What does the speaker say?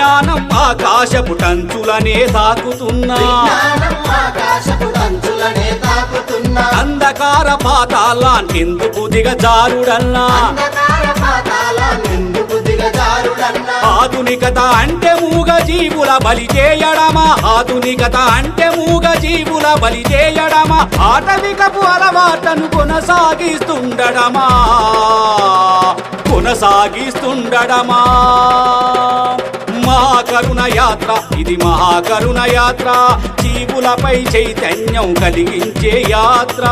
విజ్ఞానం ఆకాశపు టంచులనే తాకుతున్నా అంధకార పాతాళానికెందుకు దిగజారుడన్నా ఆధునికత అంటే మూగ జీవుల బలి చేయడమా ఆధునికత అంటే మూగ జీవుల బలి చేయడమా ఆటవికపు అలవాట్లను కొనసాగిస్తుండడమా మహాకరుణ యాత్ర ఇది మహాకరుణ యాత్ర జీవులపై చైతన్యం కలిగించే యాత్ర